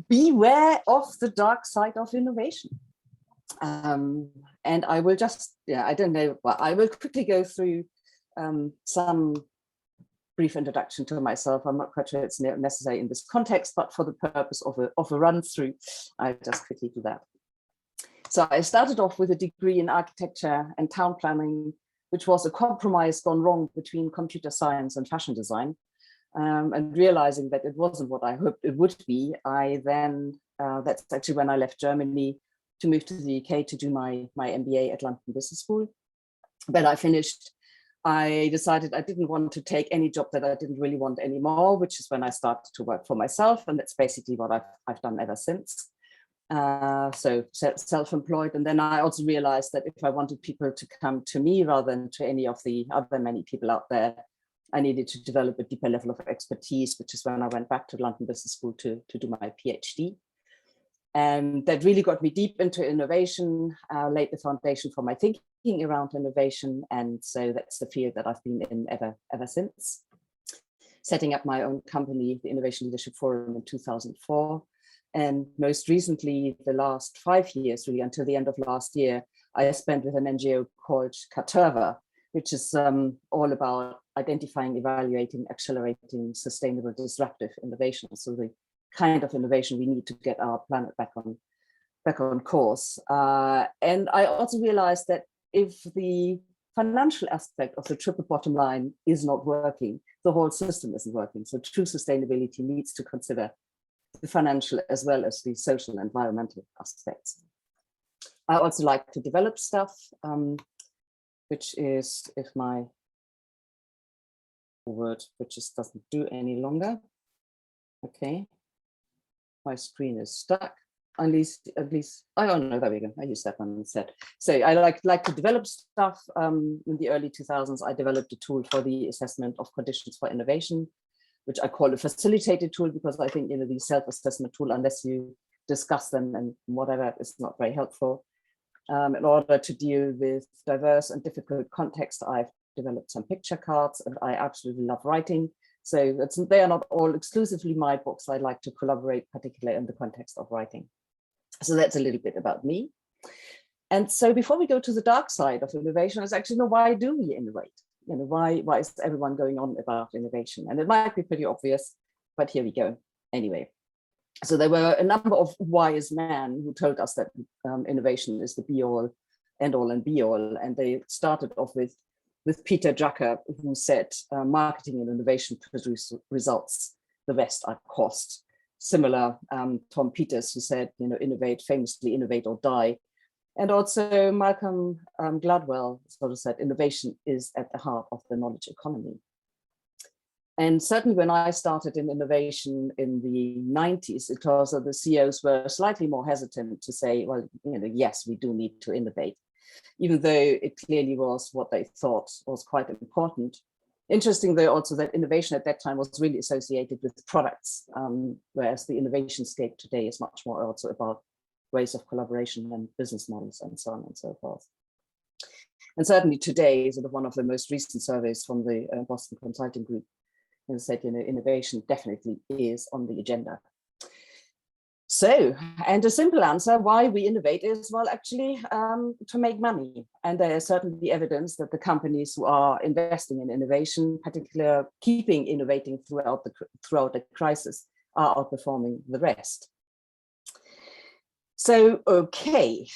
beware of the dark side of innovation. And I will just, I don't know, well, I will quickly go through some brief introduction to myself. I'm not quite sure it's necessary in this context, but for the purpose of a run through, I'll just quickly do that. So I started off with a degree in architecture and town planning, which was a compromise gone wrong between computer science and fashion design. And realizing that it wasn't what I hoped it would be, I then, that's actually when I left Germany to move to the UK to do my MBA at London Business School. When I finished, I decided I didn't want to take any job that I didn't really want anymore, which is when I started to work for myself. And that's basically what I've done ever since. So self-employed. And then I also realized that if I wanted people to come to me rather than to any of the other many people out there, I needed to develop a deeper level of expertise, which is when I went back to London Business School to do my PhD. And that really got me deep into innovation, laid the foundation for my thinking around innovation. And so that's the field that I've been in ever since. Setting up my own company, the Innovation Leadership Forum, in 2004. And most recently, the last 5 years, really until the end of last year, I spent with an NGO called Caterva, which is all about identifying, evaluating, accelerating sustainable disruptive innovation. So the kind of innovation we need to get our planet back on course. And I also realized that if the financial aspect of the triple bottom line is not working, the whole system isn't working. So true sustainability needs to consider the financial as well as the social and environmental aspects. I also like to develop stuff, which is, if my word, which just doesn't do any longer. Okay, my screen is stuck. At least, I don't know, there we go. I use that one instead. So I like to develop stuff. In the early 2000s, I developed a tool for the assessment of conditions for innovation, which I call a facilitated tool, because I think, the self-assessment tool, unless you discuss them and whatever, is not very helpful. In order to deal with diverse and difficult contexts, I've developed some picture cards, and I absolutely love writing. So they are not all exclusively my books. I like to collaborate, particularly in the context of writing. So that's a little bit about me. And so before we go to the dark side of innovation, is actually, why do we innovate? Why is everyone going on about innovation? And it might be pretty obvious, but here we go anyway. So there were a number of wise men who told us that innovation is the be-all, end-all, and be-all. And they started off with Peter Drucker, who said, marketing and innovation produce results, the rest are cost. Similar, Tom Peters, who said, innovate, famously innovate or die. And also Malcolm Gladwell sort of said, innovation is at the heart of the knowledge economy. And certainly when I started in innovation in the 90s, it was the CEOs were slightly more hesitant to say, well, yes, we do need to innovate, even though it clearly was what they thought was quite important. Interesting, though, also that innovation at that time was really associated with products, whereas the innovation scape today is much more also about ways of collaboration and business models and so on and so forth. And certainly today, sort of one of the most recent surveys from the Boston Consulting Group said, innovation definitely is on the agenda. So, and a simple answer why we innovate is, well, actually to make money. And there is certainly evidence that the companies who are investing in innovation, particularly keeping innovating throughout the crisis, are outperforming the rest. So, okay,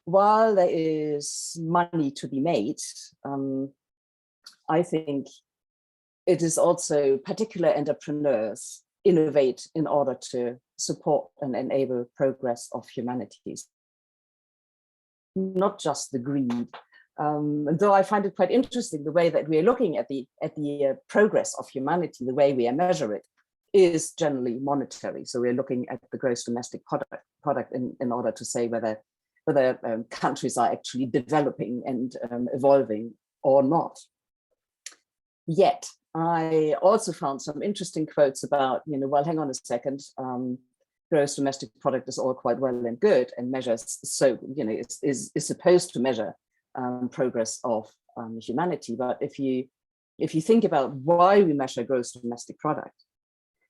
while there is money to be made, I think it is also particular entrepreneurs innovate in order to support and enable progress of humanities, not just the greed. And though I find it quite interesting, the way that we are looking at the progress of humanity, the way we measure it, is generally monetary. So we're looking at the gross domestic product in order to say whether countries are actually developing and evolving or not. Yet, I also found some interesting quotes about, well, hang on a second, gross domestic product is all quite well and good and measures, so, is supposed to measure progress of humanity. But if you think about why we measure gross domestic product,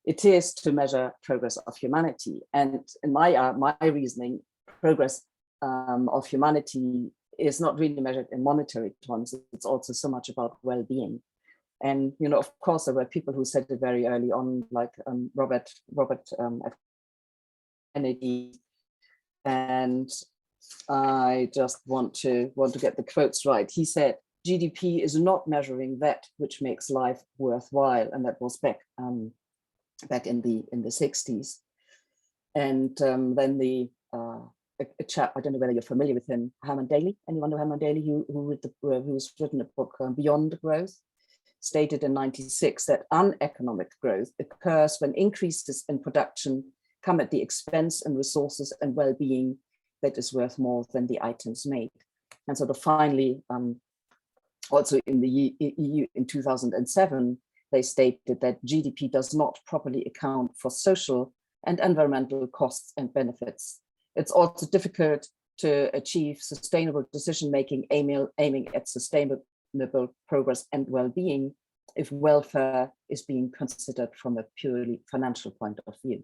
it is to measure progress of humanity. And in my reasoning, progress of humanity is not really measured in monetary terms. It's also so much about well-being. And, you know, of course, there were people who said it very early on, like Robert F. Kennedy. And I just want to get the quotes right. He said, GDP is not measuring that which makes life worthwhile. And that was back in the 60s. And then a chap, I don't know whether you're familiar with him, Herman Daly. Anyone know Herman Daly, who's written a book, Beyond Growth, stated in 96 that uneconomic growth occurs when increases in production come at the expense in resources and well-being that is worth more than the items made. And sort of finally, also in the EU in 2007, they stated that GDP does not properly account for social and environmental costs and benefits. It's also difficult to achieve sustainable decision-making aiming at sustainable progress and well-being if welfare is being considered from a purely financial point of view.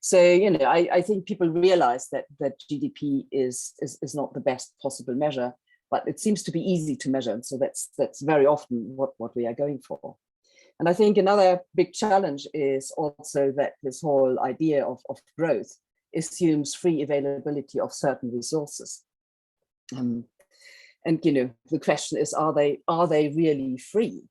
So, you know, I think people realize that GDP is not the best possible measure, but it seems to be easy to measure. And so that's very often what we are going for. And I think another big challenge is also that this whole idea of growth assumes free availability of certain resources. And, you know, the question is, are they really free?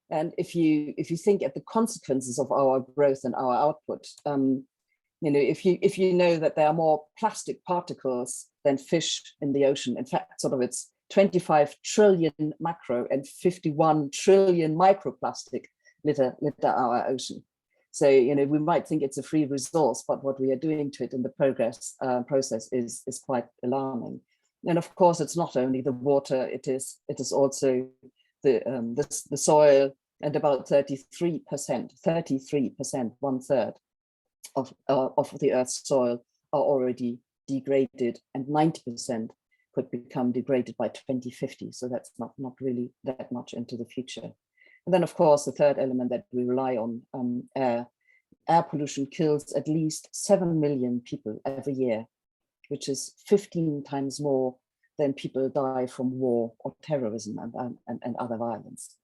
And if you think at the consequences of our growth and our output, you know, if you know that there are more plastic particles than fish in the ocean, in fact, sort of it's 25 trillion macro and 51 trillion microplastic litter our ocean. So, you know, we might think it's a free resource, but what we are doing to it in the process is quite alarming. And of course, it's not only the water; it is also the soil, and about 33%, 1/3 of the Earth's soil are already degraded, and 90% could become degraded by 2050. So that's not really that much into the future. And then, of course, the third element that we rely on, air pollution kills at least 7 million people every year, which is 15 times more than people die from war or terrorism and other violence.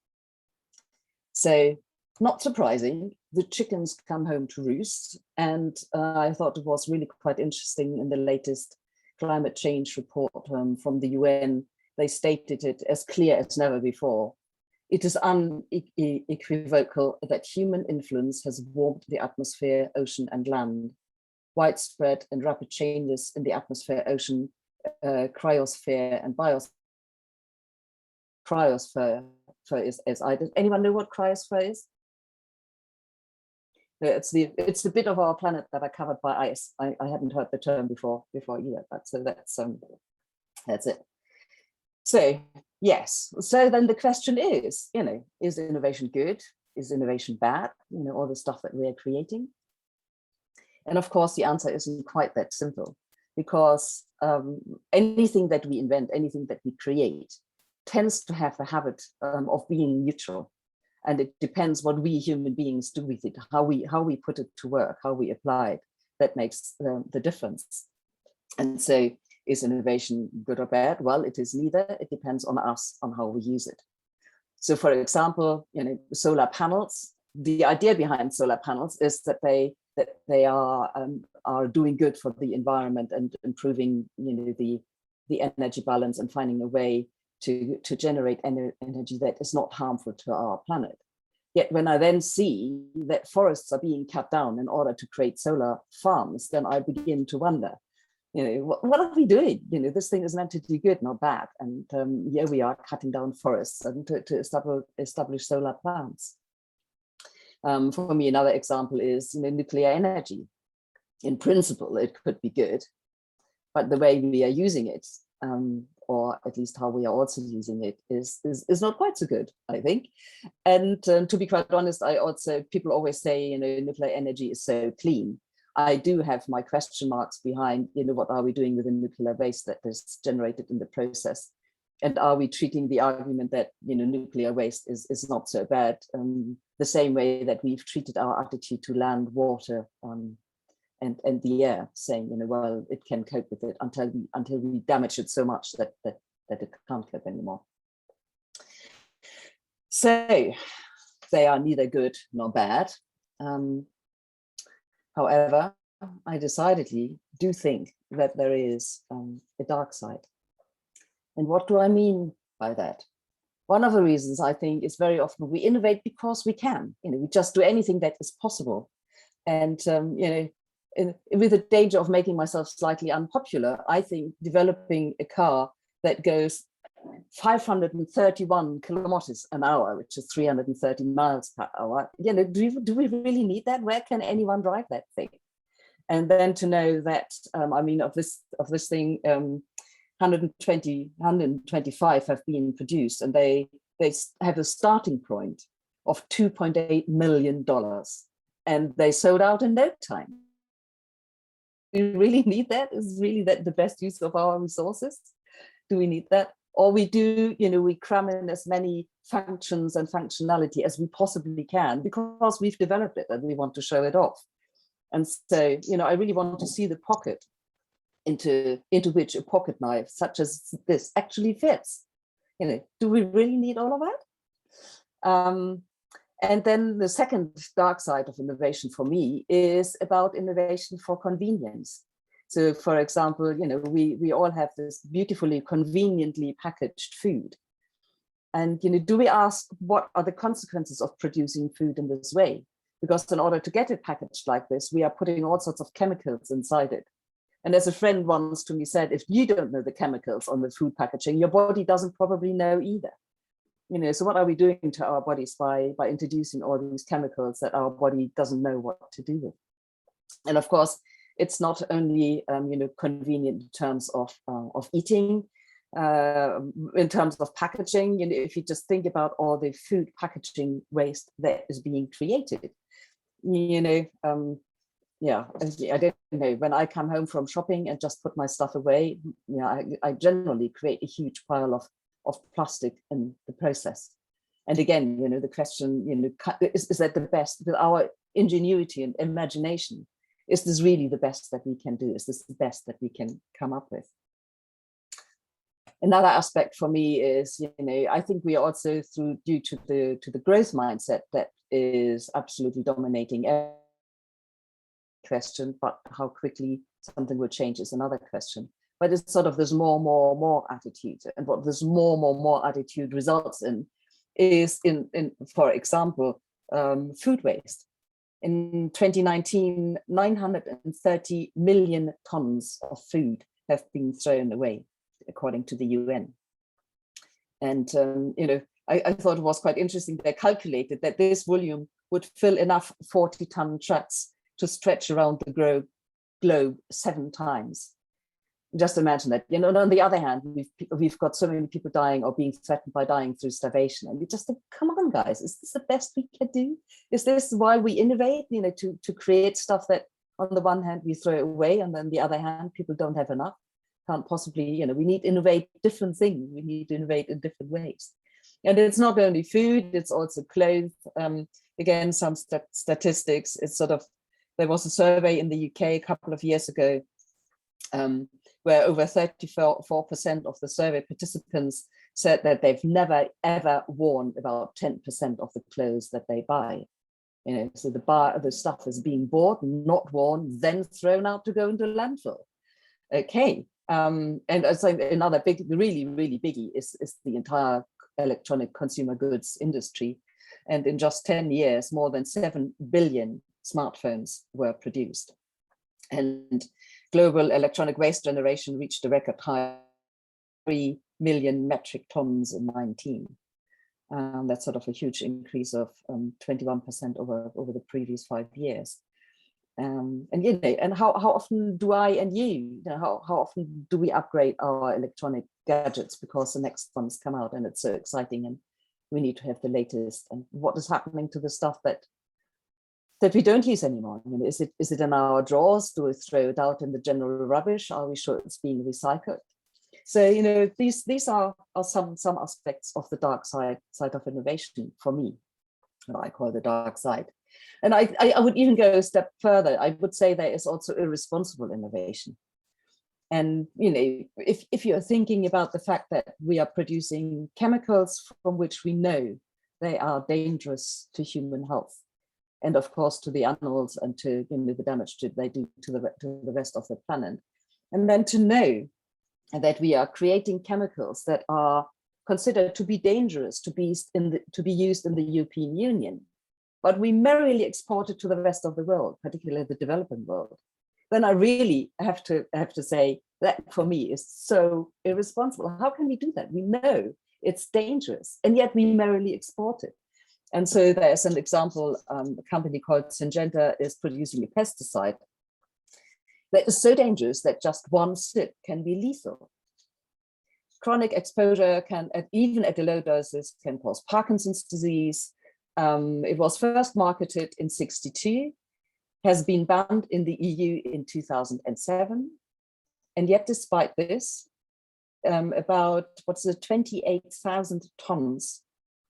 So, not surprising, the chickens come home to roost. And I thought it was really quite interesting in the latest climate change report from the UN. They stated it as clear as never before. It is unequivocal that human influence has warmed the atmosphere, ocean, and land. Widespread and rapid changes in the atmosphere, ocean, cryosphere, and biosphere. Cryosphere is, as I did. Anyone know what cryosphere is? It's the bit of our planet that are covered by ice. I hadn't heard the term before either, but so that's it. So yes, so then the question is, you know, is innovation good? Is innovation bad? You know, all the stuff that we are creating. And of course, the answer isn't quite that simple, because anything that we invent, anything that we create, tends to have the habit of being neutral. And it depends what we human beings do with it, how we put it to work, how we apply it, that makes the difference. And so, is innovation good or bad? Well, it is neither. It depends on us, on how we use it. So, for example, you know, solar panels. The idea behind solar panels is that they are doing good for the environment and improving, you know, the energy balance and finding a way to generate energy that is not harmful to our planet. Yet when I then see that forests are being cut down in order to create solar farms, then I begin to wonder, you know, what are we doing? You know, this thing is meant to do good, not bad. And here we are cutting down forests and to establish solar plants. For me, another example is, you know, nuclear energy. In principle, it could be good, but the way we are using it, or at least how we are also using it, is not quite so good, I think. And to be quite honest, people always say, you know, nuclear energy is so clean. I do have my question marks behind, you know, what are we doing with the nuclear waste that is generated in the process? And are we treating the argument that, you know, nuclear waste is not so bad, the same way that we've treated our attitude to land, water, and the air, saying, you know, well, it can cope with it until we damage it so much that it can't cope anymore. So they are neither good nor bad. However, I decidedly do think that there is a dark side. And what do I mean by that? One of the reasons I think is very often we innovate because we can. You know, we just do anything that is possible. And you know, with the danger of making myself slightly unpopular, I think developing a car that goes 531 kilometers an hour, which is 330 miles per hour, you know, do we really need that? Where can anyone drive that thing? And then to know that, I mean, of this thing, 125 have been produced, and they have a starting point of $2.8 million, and they sold out in no time. Do we really need that? Is really that the best use of our resources? Do we need that? Or we do, you know, we cram in as many functions and functionality as we possibly can because we've developed it and we want to show it off. And so, you know, I really want to see the pocket into which a pocket knife such as this actually fits. You know, do we really need all of that? And then the second dark side of innovation for me is about innovation for convenience. So, for example, you know, we all have this beautifully conveniently packaged food. And, you know, do we ask what are the consequences of producing food in this way? Because in order to get it packaged like this, we are putting all sorts of chemicals inside it. And as a friend once to me said, if you don't know the chemicals on the food packaging, your body doesn't probably know either. You know, so what are we doing to our bodies by introducing all these chemicals that our body doesn't know what to do with? And of course, it's not only you know, convenient in terms of eating, in terms of packaging. You know, if you just think about all the food packaging waste that is being created, you know, yeah, I don't know, when I come home from shopping and just put my stuff away, you know, I generally create a huge pile of plastic in the process. And again, you know, the question, you know, is that the best with our ingenuity and imagination? Is this really the best that we can do? Is this the best that we can come up with? Another aspect for me is, you know, I think we are also due to the growth mindset that is absolutely dominating every question, but how quickly something will change is another question. But it's sort of this more attitude, and what this more attitude results in is in for example, food waste. In 2019, 930 million tons of food have been thrown away, according to the UN. And, you know, I thought it was quite interesting. They calculated that this volume would fill enough 40-ton trucks to stretch around the globe 7 times. Just imagine that. You know, and on the other hand, we've got so many people dying or being threatened by dying through starvation. And you just think, come on, guys, is this the best we can do? Is this why we innovate, you know, to create stuff that on the one hand we throw away, and then the other hand people don't have enough? Can't possibly, you know, we need to innovate different things. We need to innovate in different ways. And it's not only food, it's also clothes. Again, some statistics. It's sort of, there was a survey in the UK a couple of years ago where over 34% of the survey participants said that they've never ever worn about 10% of the clothes that they buy. You know, so the stuff is being bought, not worn, then thrown out to go into landfill. Okay, and I think another big, really biggie is the entire electronic consumer goods industry. And in just 10 years, more than 7 billion smartphones were produced. And global electronic waste generation reached a record high, 3 million metric tons in 2019. That's sort of a huge increase of 21% over the previous 5 years. And you know, and how often do I and you know, how often do we upgrade our electronic gadgets because the next ones come out and it's so exciting and we need to have the latest? And what is happening to the stuff that we don't use anymore? I mean, is it in our drawers? Do we throw it out in the general rubbish? Are we sure it's being recycled? So, these are some aspects of the dark side of innovation for me, what I call the dark side. And I would even go a step further. I would say there is also irresponsible innovation. And if you're thinking about the fact that we are producing chemicals from which we know they are dangerous to human health, and of course to the animals, and to the damage they do to the rest of the planet, and then to know that we are creating chemicals that are considered to be dangerous to be used in the European Union, but we merrily export it to the rest of the world, particularly the developing world, then I really have to say that for me is so irresponsible. How can we do that? We know it's dangerous, and yet we merrily export it. And so there's an example, a company called Syngenta is producing a pesticide that is so dangerous that just one sip can be lethal. Chronic exposure can, even at the low doses, can cause Parkinson's disease. It was first marketed in 1962, has been banned in the EU in 2007. And yet, despite this, about 28,000 tons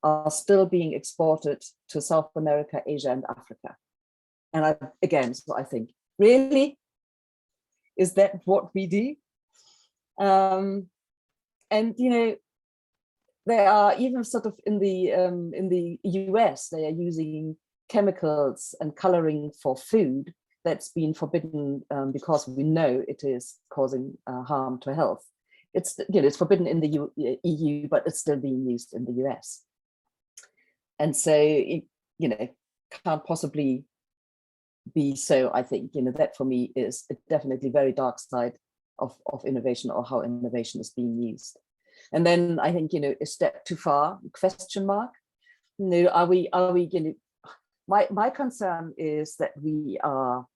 are still being exported to South America, Asia, and Africa. And so I think, really? Is that what we do? And they are even sort of in the US, they are using chemicals and coloring for food that's been forbidden because we know it is causing harm to health. It's forbidden in the EU, but it's still being used in the US. And so can't possibly be so. I think that for me is a definitely very dark side of innovation, or how innovation is being used. And then I think a step too far, question mark. Are we my concern is that we are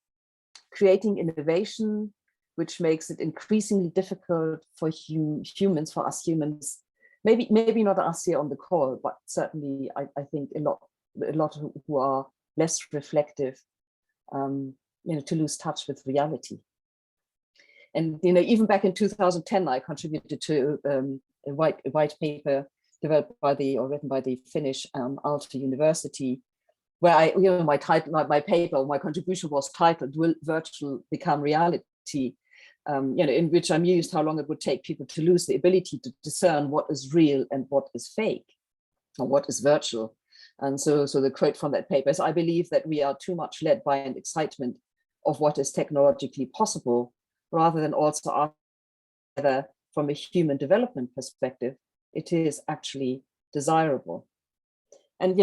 creating innovation which makes it increasingly difficult for humans, for us humans, maybe not us here on the call, but certainly I think a lot who are less reflective, to lose touch with reality. And even back in 2010, I contributed to a white paper developed written by the Finnish Aalto University, where my paper, my contribution was titled "Will Virtual Become Reality?" In which I mused how long it would take people to lose the ability to discern what is real and what is fake, or what is virtual. And so the quote from that paper is, "I believe that we are too much led by an excitement of what is technologically possible, rather than also ask whether, from a human development perspective, it is actually desirable." And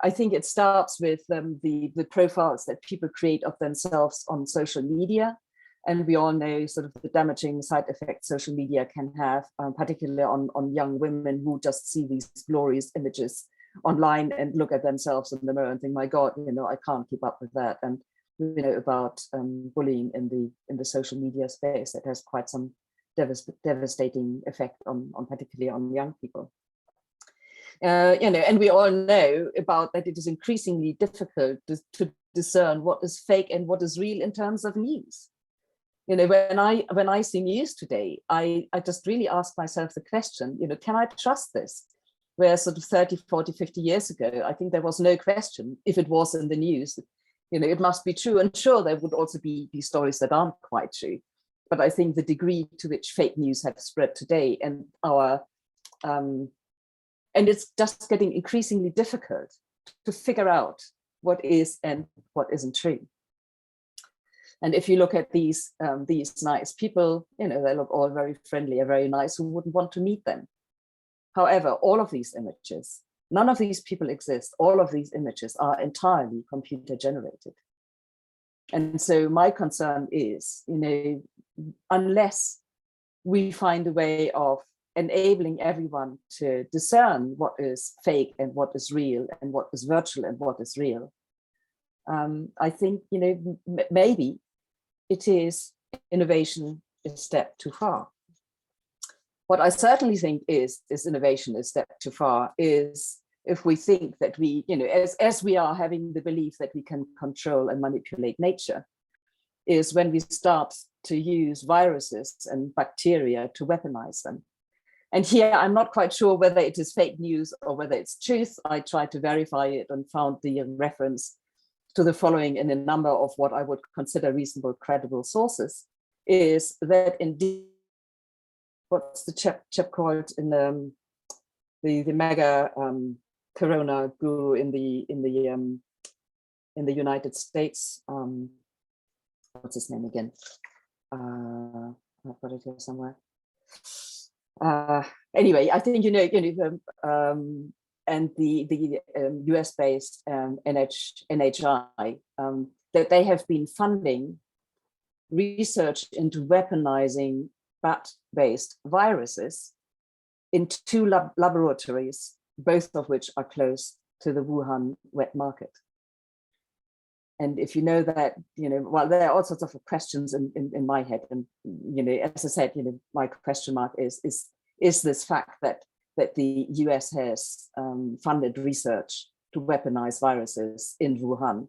I think it starts with the profiles that people create of themselves on social media. And we all know sort of the damaging side effects social media can have, particularly on young women who just see these glorious images online and look at themselves in the mirror and think, my God, I can't keep up with that. And about bullying in the social media space that has quite some devastating effect on particularly on young people. And we all know about that it is increasingly difficult to discern what is fake and what is real in terms of news. When I see news today, I just really ask myself the question, can I trust this? Where sort of 30, 40, 50 years ago, I think there was no question if it was in the news, it must be true. And sure, there would also be stories that aren't quite true. But I think the degree to which fake news have spread today and and it's just getting increasingly difficult to figure out what is and what isn't true. And if you look at these nice people, they look all very friendly and very nice. Who wouldn't want to meet them? However, all of these images, none of these people exist. All of these images are entirely computer generated. And so my concern is, unless we find a way of enabling everyone to discern what is fake and what is real, and what is virtual and what is real, I think, maybe it is innovation a step too far. What I certainly think is innovation a step too far is if we think that we, as we are having the belief that we can control and manipulate nature, is when we start to use viruses and bacteria to weaponize them. And here I'm not quite sure whether it is fake news or whether it's truth. I tried to verify it and found the reference to the following in a number of what I would consider reasonable, credible sources, is that indeed, what's the chap called in the mega corona guru in the United States? What's his name again? I've got it here somewhere. Anyway, I think and the US-based NHI, that they have been funding research into weaponizing bat-based viruses in 2 laboratories, both of which are close to the Wuhan wet market. And if you know that, well, there are all sorts of questions in my head. And, as I said, my question mark is this fact that the US has funded research to weaponize viruses in Wuhan,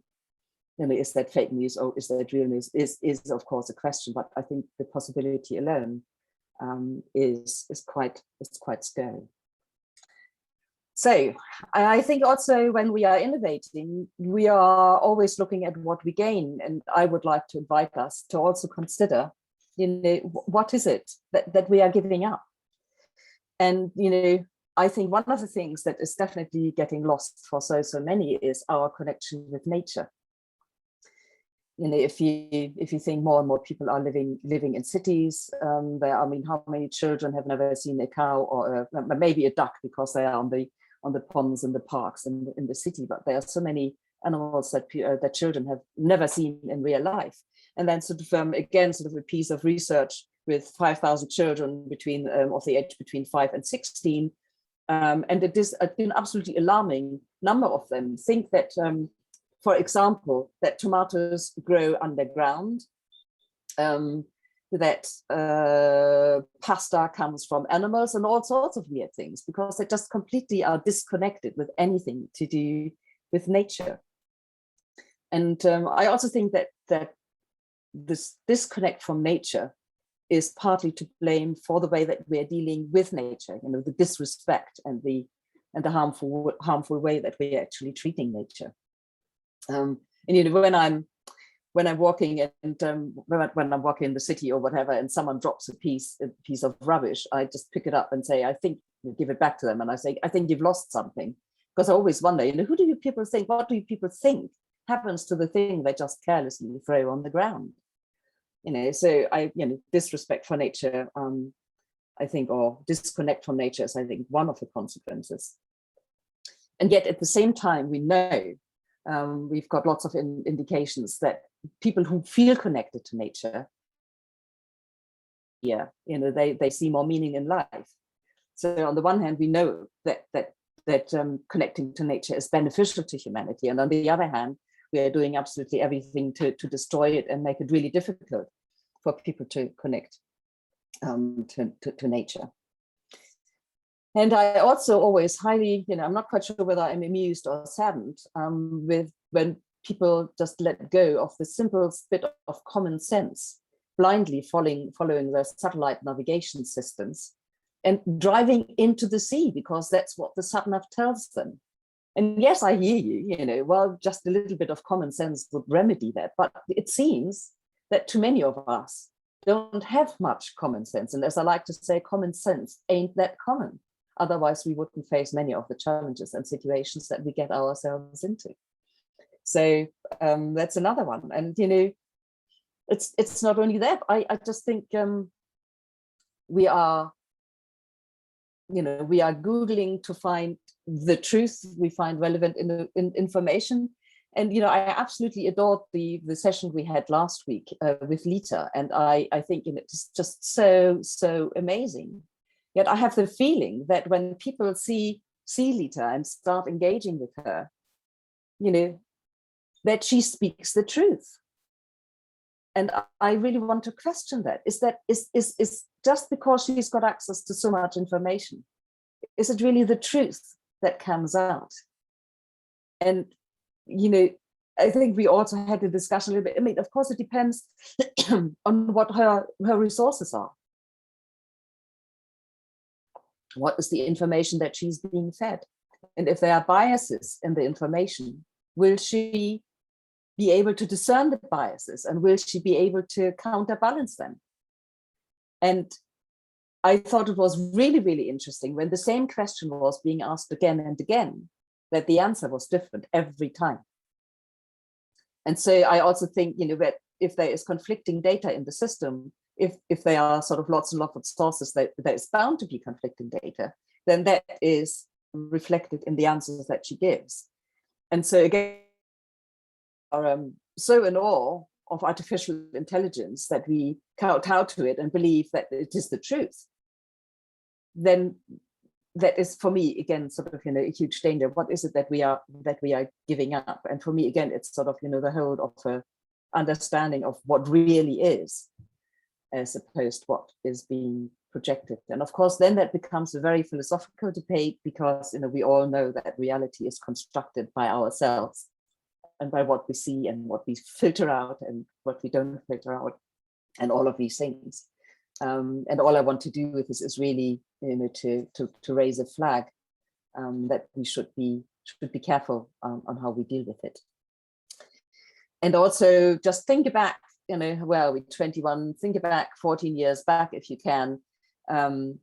is that fake news or is that real news, is of course a question, but I think the possibility alone is quite scary. So I think also when we are innovating, we are always looking at what we gain. And I would like to invite us to also consider, what is it that we are giving up? And, I think one of the things that is definitely getting lost for so many is our connection with nature. If you think more and more people are living in cities, how many children have never seen a cow or maybe a duck because they are on the ponds and the parks in the city, but there are so many animals that children have never seen in real life. And then again, a piece of research with 5,000 children of the age between 5 and 16. And it is an absolutely alarming number of them think that, for example, that tomatoes grow underground, that pasta comes from animals and all sorts of weird things, because they just completely are disconnected with anything to do with nature. And I also think that this disconnect from nature is partly to blame for the way that we are dealing with nature, the disrespect and the harmful way that we are actually treating nature. And when I'm walking and when I'm walking in the city or whatever, and someone drops a piece of rubbish, I just pick it up and say, I think, give it back to them, and I say, I think you've lost something, because I always wonder, who do you people think? What do you people think happens to the thing they just carelessly throw on the ground? So disrespect for nature, I think, or disconnect from nature is, I think, one of the consequences. And yet at the same time, we know we've got lots of indications that people who feel connected to nature, they see more meaning in life. So on the one hand, we know that connecting to nature is beneficial to humanity, and on the other hand, we are doing absolutely everything to destroy it and make it really difficult for people to connect to nature. And I also always highly, I'm not quite sure whether I'm amused or saddened with when people just let go of the simple bit of common sense, blindly following their satellite navigation systems and driving into the sea because that's what the sat-nav tells them. And yes, I hear you, well, just a little bit of common sense would remedy that. But it seems that too many of us don't have much common sense. And as I like to say, common sense ain't that common. Otherwise, we wouldn't face many of the challenges and situations that we get ourselves into. So that's another one. And, it's not only that. I just think we are Googling to find the truth. We find relevant information. And, I absolutely adored the session we had last week with Lita. And I think it's just so amazing. Yet I have the feeling that when people see Lita and start engaging with her, that she speaks the truth. And I really want to question that. Is just because she's got access to so much information, is it really the truth that comes out? And, I think we also had a discussion a little bit. I mean, of course, it depends on what her resources are. What is the information that she's being fed? And if there are biases in the information, will she be able to discern the biases, and will she be able to counterbalance them? And I thought it was really, really interesting when the same question was being asked again and again, that the answer was different every time. And so I also think, that if there is conflicting data in the system, if there are sort of lots and lots of sources that is bound to be conflicting data, then that is reflected in the answers that she gives. And so again, are so in awe of artificial intelligence that we kowtow to it and believe that it is the truth, then that is, for me, again, sort of, a huge danger. What is it that we are giving up? And for me, again, it's sort of, the whole of a understanding of what really is, as opposed to what is being projected. And of course, then that becomes a very philosophical debate, because, we all know that reality is constructed by ourselves and by what we see and what we filter out and what we don't filter out, and all of these things. And all I want to do with this is really, to raise a flag that we should be careful on how we deal with it. And also just think back, well, we're 21, think back 14 years back, if you can,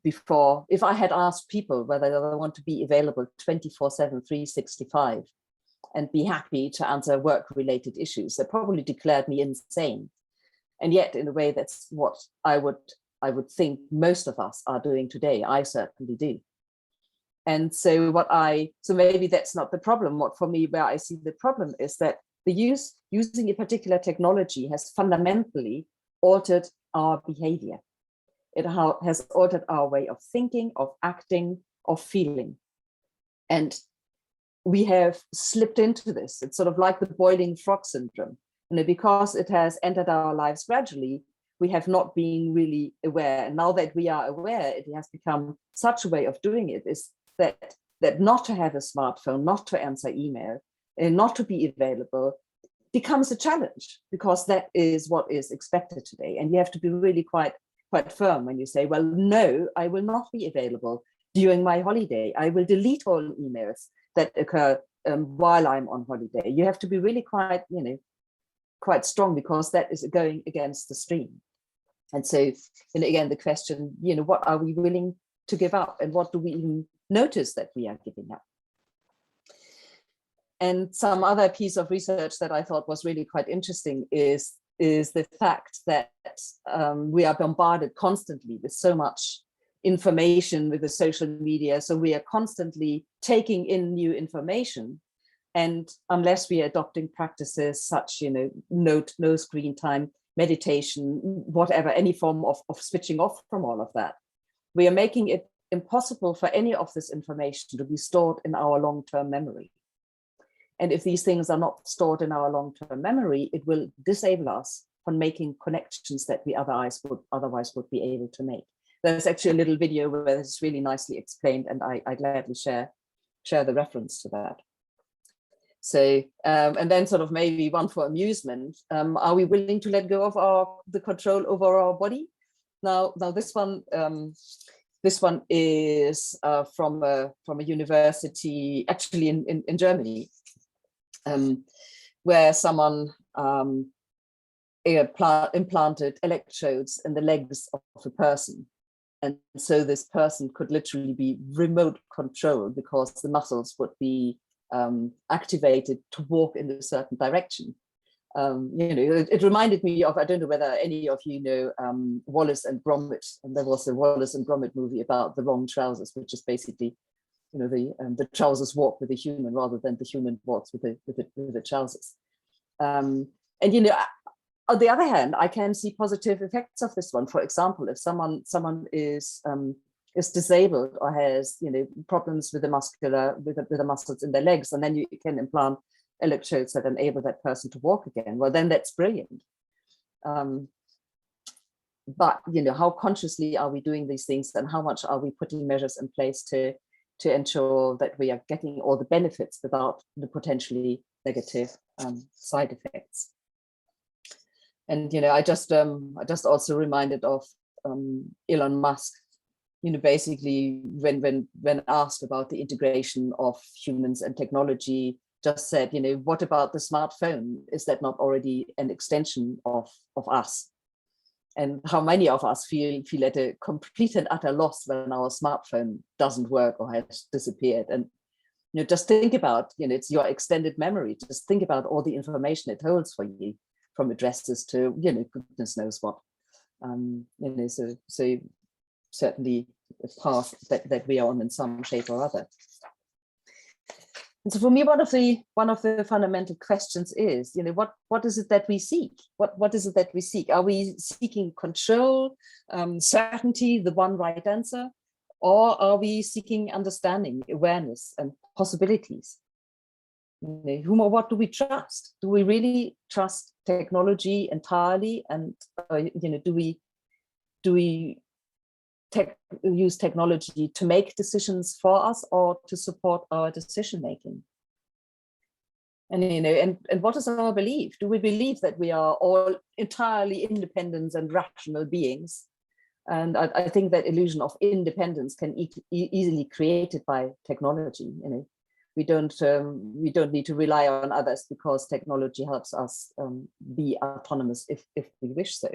before, if I had asked people whether they want to be available 24/7, 365, and be happy to answer work-related issues, they probably declared me insane. And yet, in a way, that's what I would think most of us are doing today. I certainly do. And so maybe that's not the problem. What for me, where I see the problem is that using a particular technology has fundamentally altered our behavior. It has altered our way of thinking, of acting, of feeling. And we have slipped into this. It's sort of like the boiling frog syndrome. Because it has entered our lives gradually, we have not been really aware. And now that we are aware, it has become such a way of doing it, is that not to have a smartphone, not to answer email, and not to be available becomes a challenge, because that is what is expected today. And you have to be really quite firm when you say, well, no, I will not be available during my holiday. I will delete all emails that occur while I'm on holiday. You have to be really quite strong, because that is going against the stream. And so, again, the question, what are we willing to give up, and what do we even notice that we are giving up? And some other piece of research that I thought was really quite interesting is the fact that we are bombarded constantly with so much information with the social media. So we are constantly taking in new information. And unless we are adopting practices such, no screen time, meditation, whatever, any form of switching off from all of that, we are making it impossible for any of this information to be stored in our long-term memory. And if these things are not stored in our long-term memory, it will disable us from making connections that we otherwise would be able to make. There's actually a little video where it's really nicely explained, and I gladly share the reference to that. So, and then sort of maybe one for amusement, are we willing to let go of the control over our body? Now this one is from a university, actually in Germany, where someone implanted electrodes in the legs of a person. And so this person could literally be remote controlled, because the muscles would be activated to walk in a certain direction. It reminded me of, I don't know whether any of you know Wallace and Gromit, and there was a Wallace and Gromit movie about the wrong trousers, which is basically, the trousers walk with the human rather than the human walks with the trousers. On the other hand, I can see positive effects of this one. For example, if someone is disabled or has problems with the muscles in their legs, and then you can implant electrodes that enable that person to walk again, well, then that's brilliant. But how consciously are we doing these things, and how much are we putting measures in place to ensure that we are getting all the benefits without the potentially negative side effects? And I just also reminded of Elon Musk, basically when asked about the integration of humans and technology, just said, what about the smartphone? Is that not already an extension of us? And how many of us feel at a complete and utter loss when our smartphone doesn't work or has disappeared? And just think about, it's your extended memory. Just think about all the information it holds for you, from addresses to, goodness knows what. So certainly a path that we are on in some shape or other. And so for me, one of the fundamental questions is, what is it that we seek? What is it that we seek? Are we seeking control, certainty, the one right answer? Or are we seeking understanding, awareness, and possibilities? Whom or what do we trust? Do we really trust technology entirely? And do we use technology to make decisions for us or to support our decision making? And what is our belief? Do we believe that we are all entirely independent and rational beings? And I think that illusion of independence can easily created by technology. We don't need to rely on others because technology helps us be autonomous if we wish so.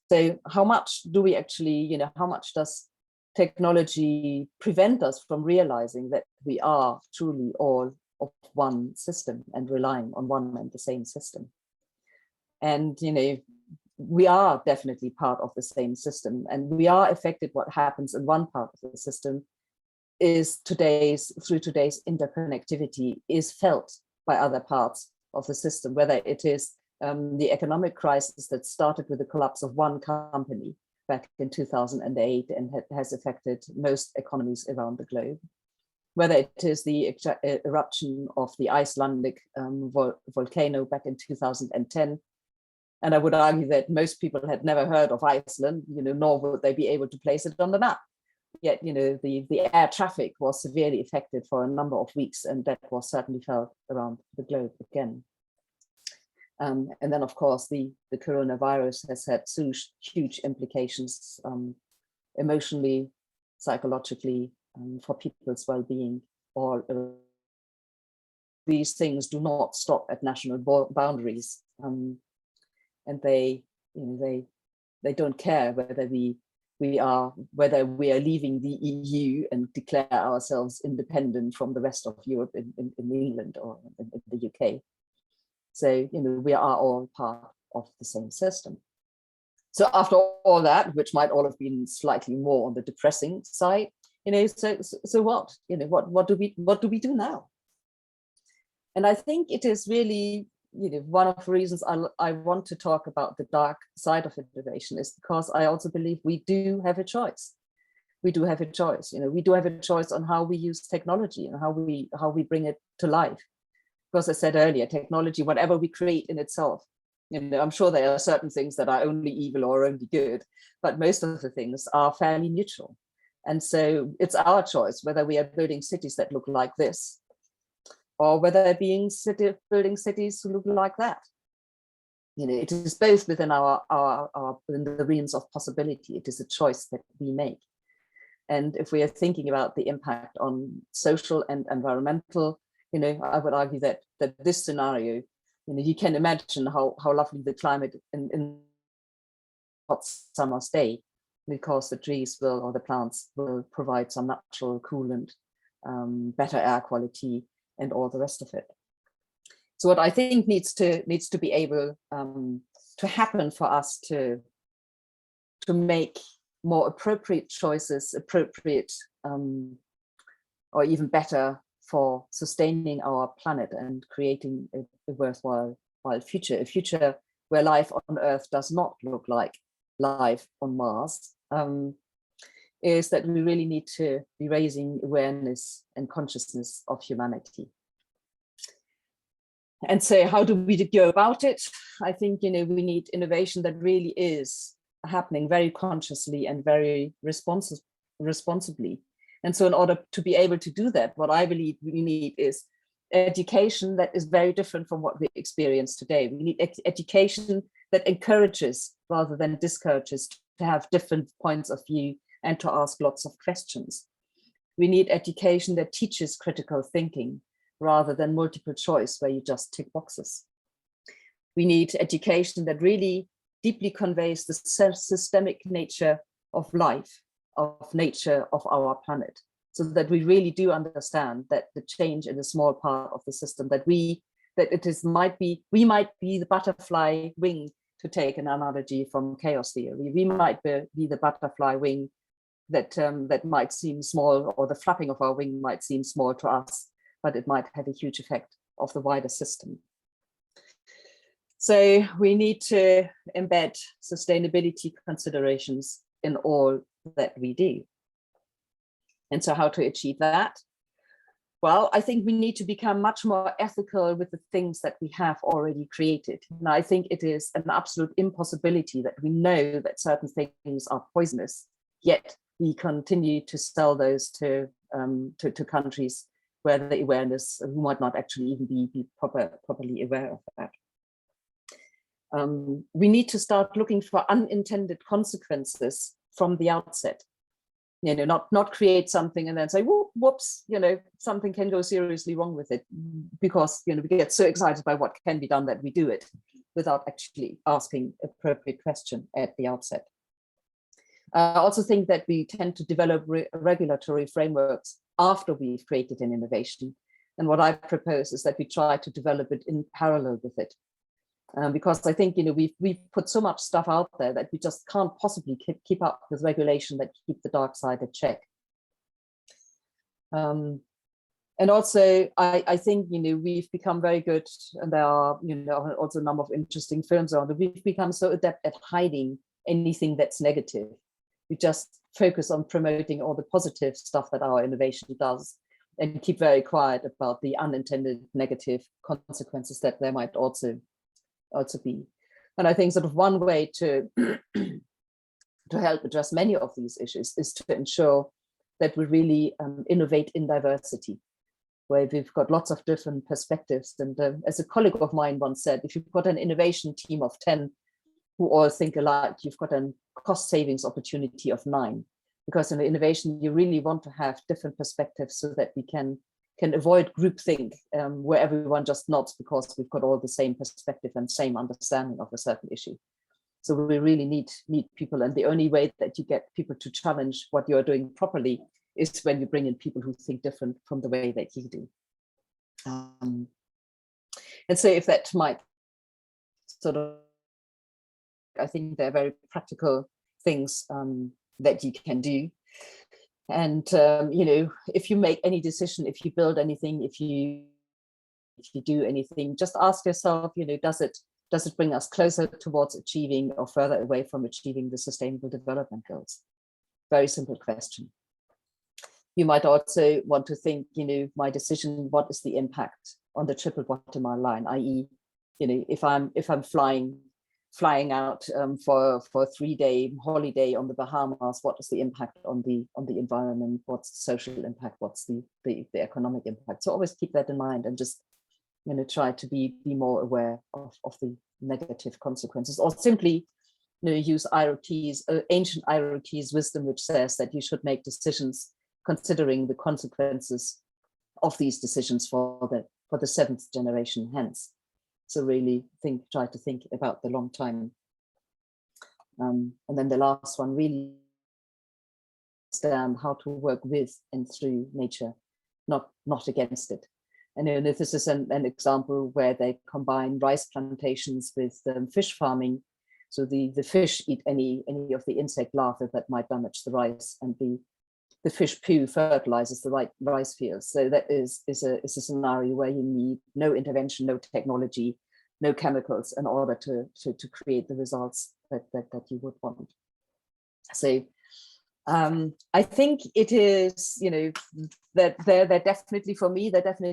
So how much do we actually, how much does technology prevent us from realizing that we are truly all of one system and relying on one and the same system? And, we are definitely part of the same system, and we are affected. What happens in one part of the system is through today's interconnectivity is felt by other parts of the system, whether it is the economic crisis that started with the collapse of one company back in 2008 and has affected most economies around the globe, whether it is the eruption of the Icelandic volcano back in 2010. And I would argue that most people had never heard of Iceland, nor would they be able to place it on the map. Yet, the air traffic was severely affected for a number of weeks, and that was certainly felt around the globe again. And then, of course, the coronavirus has had huge implications emotionally, psychologically, for people's well-being. All these things do not stop at national boundaries, and they don't care whether we are leaving the EU and declare ourselves independent from the rest of Europe in England or in the UK. So, we are all part of the same system. So after all that, which might all have been slightly more on the depressing side, so what? What do we do now? And I think it is really, one of the reasons I want to talk about the dark side of innovation is because I also believe we do have a choice. We do have a choice. We do have a choice on how we use technology and how we bring it to life. Because I said earlier, technology, whatever we create in itself, I'm sure there are certain things that are only evil or only good, but most of the things are fairly neutral. And so it's our choice whether we are building cities that look like this, or whether they're building cities who look like that. It is both within within the realms of possibility. It is a choice that we make. And if we are thinking about the impact on social and environmental, I would argue that this scenario, you can imagine how lovely the climate in hot summer's day, because the trees or the plants will provide some natural coolant, better air quality, and all the rest of it. So what I think needs to be able to happen for us to make more appropriate choices, or even better for sustaining our planet and creating a worthwhile future, a future where life on Earth does not look like life on Mars, is that we really need to be raising awareness and consciousness of humanity. And so how do we go about it? I think, we need innovation that really is happening very consciously and very responsibly. And so in order to be able to do that, what I believe we need is education that is very different from what we experience today. We need education that encourages rather than discourages to have different points of view, and to ask lots of questions. We need education that teaches critical thinking rather than multiple choice where you just tick boxes. We need education that really deeply conveys the systemic nature of life, of nature of our planet, so that we really do understand that the change in a small part of the system, we might be the butterfly wing, to take an analogy from chaos theory. We might be the butterfly wing that might seem small, or the flapping of our wing might seem small to us, but it might have a huge effect of the wider system. So we need to embed sustainability considerations in all that we do. And so how to achieve that? Well, I think we need to become much more ethical with the things that we have already created. And I think it is an absolute impossibility that we know that certain things are poisonous, yet we continue to sell those to countries where the awareness, who might not actually even be properly aware of that. We need to start looking for unintended consequences from the outset. Not create something and then say, whoops, something can go seriously wrong with it, because we get so excited by what can be done that we do it without actually asking appropriate question at the outset. I also think that we tend to develop regulatory frameworks after we've created an innovation. And what I propose is that we try to develop it in parallel with it. Because I think we've put so much stuff out there that we just can't possibly keep up with regulation that keep the dark side at check. And also, I think we've become very good, and there are also a number of interesting films on that. We've become so adept at hiding anything that's negative. We just focus on promoting all the positive stuff that our innovation does, and keep very quiet about the unintended negative consequences that there might also be. And I think sort of one way to help address many of these issues is to ensure that we really innovate in diversity, where we've got lots of different perspectives. And as a colleague of mine once said, if you've got an innovation team of 10 who all think alike, you've got a cost savings opportunity of 9. Because in innovation, you really want to have different perspectives so that we can avoid groupthink, where everyone just nods because we've got all the same perspective and same understanding of a certain issue. So we really need people, and the only way that you get people to challenge what you're doing properly is when you bring in people who think different from the way that you do. And so if that might sort of, I think they're very practical things that you can do. And if you make any decision, if you build anything, if you do anything, just ask yourself, does it bring us closer towards achieving or further away from achieving the Sustainable Development Goals? Very simple question. You might also want to think, my decision, what is the impact on the triple bottom line? I.e., if I'm flying out for a 3-day holiday on the Bahamas, what is the impact on the environment? What's the social impact? What's the economic impact? So always keep that in mind, and just try to be more aware of the negative consequences, or simply use ancient IoT's wisdom, which says that you should make decisions considering the consequences of these decisions for the 7th generation hence. So really try to think about the long time. And then the last one, really understand how to work with and through nature, not against it. And this is an example where they combine rice plantations with fish farming. So the fish eat any of the insect larvae that might damage the rice, and the fish poo fertilizes the rice fields. So that is a scenario where you need no intervention, no technology, no chemicals in order to create the results that you would want. So I think it is, that they're definitely, for me, they're definitely